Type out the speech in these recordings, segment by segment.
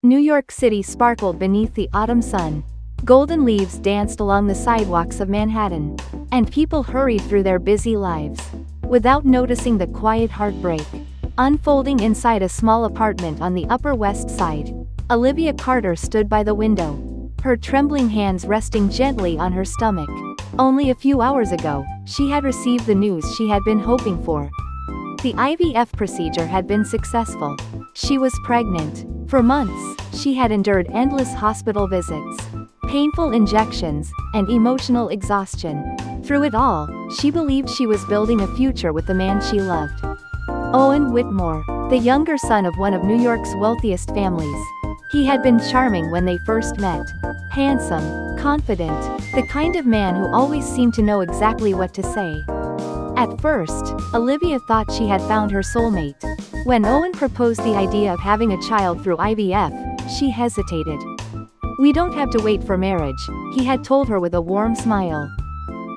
New York City sparkled beneath the autumn sun. Golden leaves danced along the sidewalks of Manhattan, and people hurried through their busy lives, without noticing the quiet heartbreak unfolding inside a small apartment on the Upper West Side. Olivia Carter stood by the window, her trembling hands resting gently on her stomach. Only a few hours ago, she had received the news she had been hoping for. The IVF procedure had been successful. She was pregnant. For months, she had endured endless hospital visits, painful injections, and emotional exhaustion. Through it all, she believed she was building a future with the man she loved. Owen Whitmore, the younger son of one of New York's wealthiest families. He had been charming when they first met. Handsome, confident, the kind of man who always seemed to know exactly what to say. At first, Olivia thought she had found her soulmate. When Owen proposed the idea of having a child through IVF, she hesitated. "We don't have to wait for marriage," he had told her with a warm smile.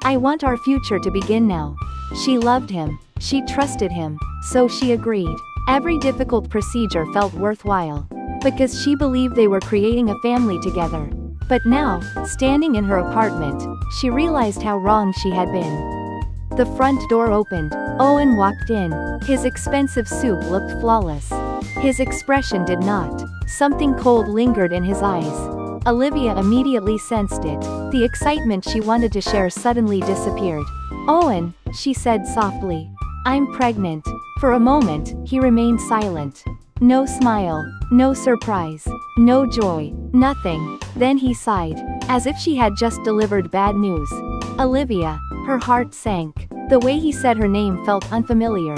"I want our future to begin now." She loved him, she trusted him, so she agreed. Every difficult procedure felt worthwhile, because she believed they were creating a family together. But now, standing in her apartment, she realized how wrong she had been. The front door opened. Owen walked in. His expensive suit looked flawless. His expression did not. Something cold lingered in his eyes. Olivia immediately sensed it. The excitement she wanted to share suddenly disappeared. "Owen," she said softly, "I'm pregnant." For a moment, he remained silent. No smile, no surprise, no joy, nothing. Then he sighed, as if she had just delivered bad news. Olivia. Her heart sank. The way he said her name felt unfamiliar,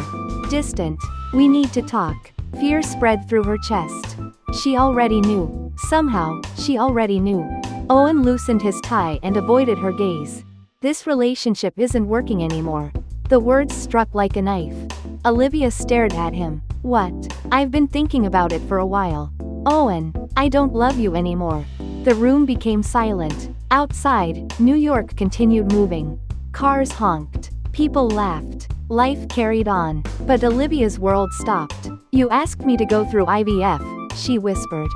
distant. "We need to talk." Fear spread through her chest. She already knew. Somehow, she already knew. Owen loosened his tie and avoided her gaze. "This relationship isn't working anymore." The words struck like a knife. Olivia stared at him. "What?" "I've been thinking about it for a while. Owen, I don't love you anymore." The room became silent. Outside, New York continued moving. Cars honked. People laughed. Life carried on. But Olivia's world stopped. "You asked me to go through IVF," she whispered.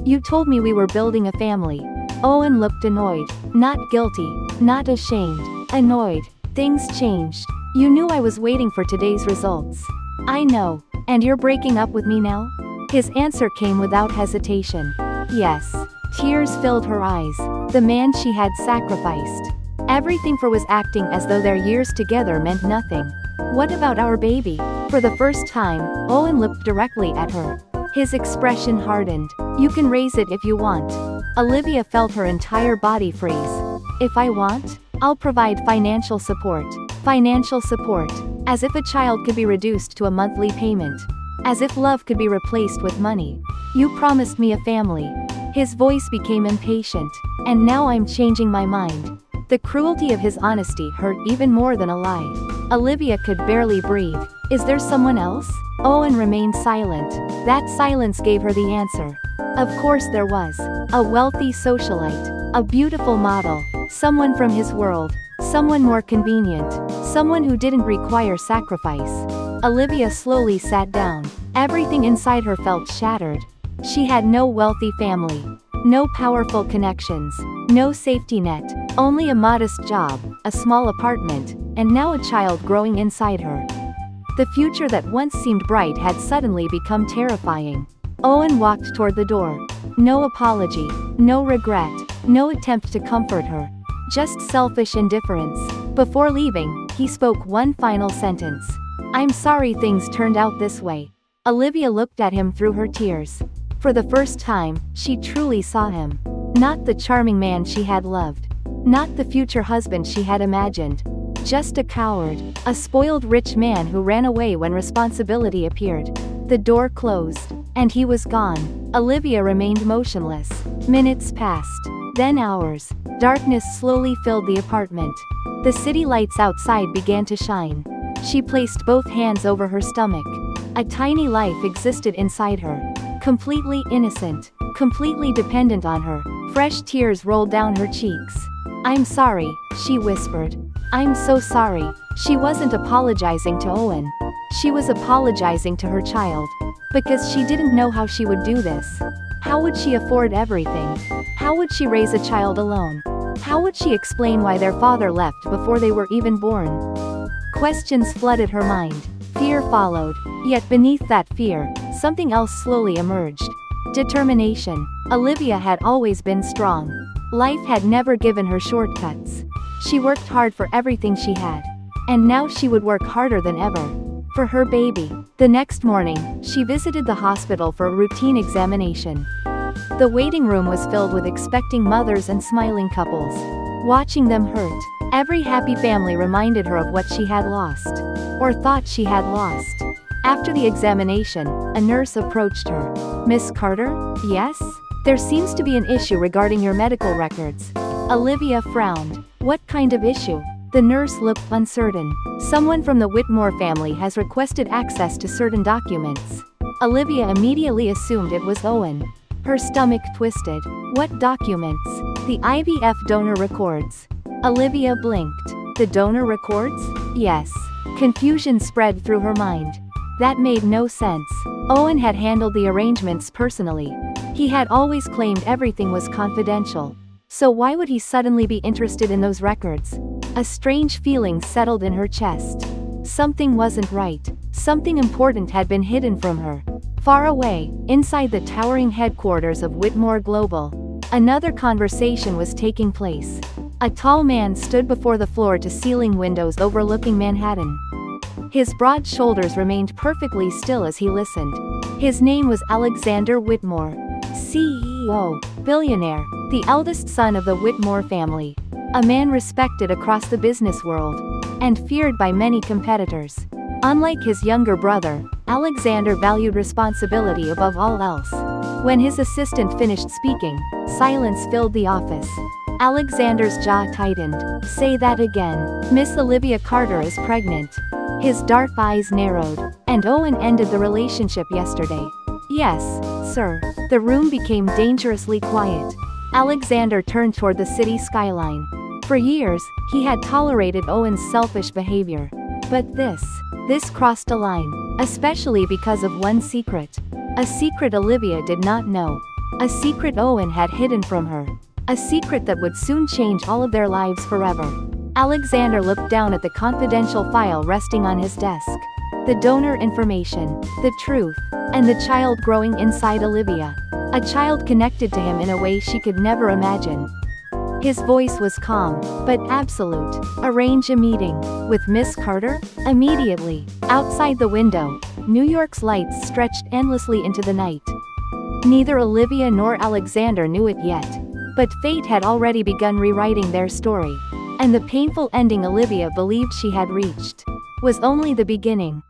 "You told me we were building a family." Owen looked annoyed. Not guilty. Not ashamed. Annoyed. "Things changed. You knew I was waiting for today's results." "I know. And you're breaking up with me now?" His answer came without hesitation. "Yes." Tears filled her eyes. The man she had sacrificed everything for was acting as though their years together meant nothing. "What about our baby?" For the first time, Owen looked directly at her. His expression hardened. "You can raise it if you want." Olivia felt her entire body freeze. "If I want? I'll provide financial support." Financial support. As if a child could be reduced to a monthly payment. As if love could be replaced with money. "You promised me a family." His voice became impatient. "And now I'm changing my mind." The cruelty of his honesty hurt even more than a lie. Olivia could barely breathe. "Is there someone else?" Owen remained silent. That silence gave her the answer. Of course there was. A wealthy socialite. A beautiful model. Someone from his world. Someone more convenient. Someone who didn't require sacrifice. Olivia slowly sat down. Everything inside her felt shattered. She had no wealthy family. No powerful connections. No safety net. Only a modest job, a small apartment, and now a child growing inside her. The future that once seemed bright had suddenly become terrifying. Owen walked toward the door. No apology. No regret. No attempt to comfort her. Just selfish indifference. Before leaving, he spoke one final sentence. "I'm sorry things turned out this way." Olivia looked at him through her tears. For the first time, she truly saw him. Not the charming man she had loved. Not the future husband she had imagined. Just a coward. A spoiled rich man who ran away when responsibility appeared. The door closed. And he was gone. Olivia remained motionless. Minutes passed. Then hours. Darkness slowly filled the apartment. The city lights outside began to shine. She placed both hands over her stomach. A tiny life existed inside her. Completely innocent. Completely dependent on her. Fresh tears rolled down her cheeks. "I'm sorry," she whispered. "I'm so sorry." She wasn't apologizing to Owen. She was apologizing to her child. Because she didn't know how she would do this. How would she afford everything? How would she raise a child alone? How would she explain why their father left before they were even born? Questions flooded her mind. Fear followed. Yet beneath that fear, something else slowly emerged. Determination. Olivia had always been strong. Life had never given her shortcuts. She worked hard for everything she had. And now she would work harder than ever. For her baby. The next morning, she visited the hospital for a routine examination. The waiting room was filled with expecting mothers and smiling couples. Watching them hurt, every happy family reminded her of what she had lost. Or thought she had lost. After the examination, a nurse approached her. "Miss Carter?" "Yes? There seems to be an issue regarding your medical records." Olivia frowned. "What kind of issue?" The nurse looked uncertain. "Someone from the Whitmore family has requested access to certain documents." Olivia immediately assumed it was Owen. Her stomach twisted. "What documents?" "The IVF donor records." Olivia blinked. "The donor records?" "Yes." Confusion spread through her mind. That made no sense. Owen had handled the arrangements personally. He had always claimed everything was confidential. So why would he suddenly be interested in those records? A strange feeling settled in her chest. Something wasn't right. Something important had been hidden from her. Far away, inside the towering headquarters of Whitmore Global, another conversation was taking place. A tall man stood before the floor-to-ceiling windows overlooking Manhattan. His broad shoulders remained perfectly still as he listened. His name was Alexander Whitmore, CEO, billionaire, the eldest son of the Whitmore family. A man respected across the business world, and feared by many competitors. Unlike his younger brother, Alexander valued responsibility above all else. When his assistant finished speaking, silence filled the office. Alexander's jaw tightened. "Say that again." "Miss Olivia Carter is pregnant." His dark eyes narrowed. "And Owen ended the relationship yesterday." "Yes, sir." The room became dangerously quiet. Alexander turned toward the city skyline. For years, he had tolerated Owen's selfish behavior. But this crossed a line, especially because of one secret. A secret Olivia did not know. A secret Owen had hidden from her. A secret that would soon change all of their lives forever. Alexander looked down at the confidential file resting on his desk. The donor information, the truth, and the child growing inside Olivia. A child connected to him in a way she could never imagine. His voice was calm, but absolute. "Arrange a meeting. With Miss Carter?" "Immediately." Outside the window, New York's lights stretched endlessly into the night. Neither Olivia nor Alexander knew it yet. But fate had already begun rewriting their story. And the painful ending Olivia believed she had reached was only the beginning.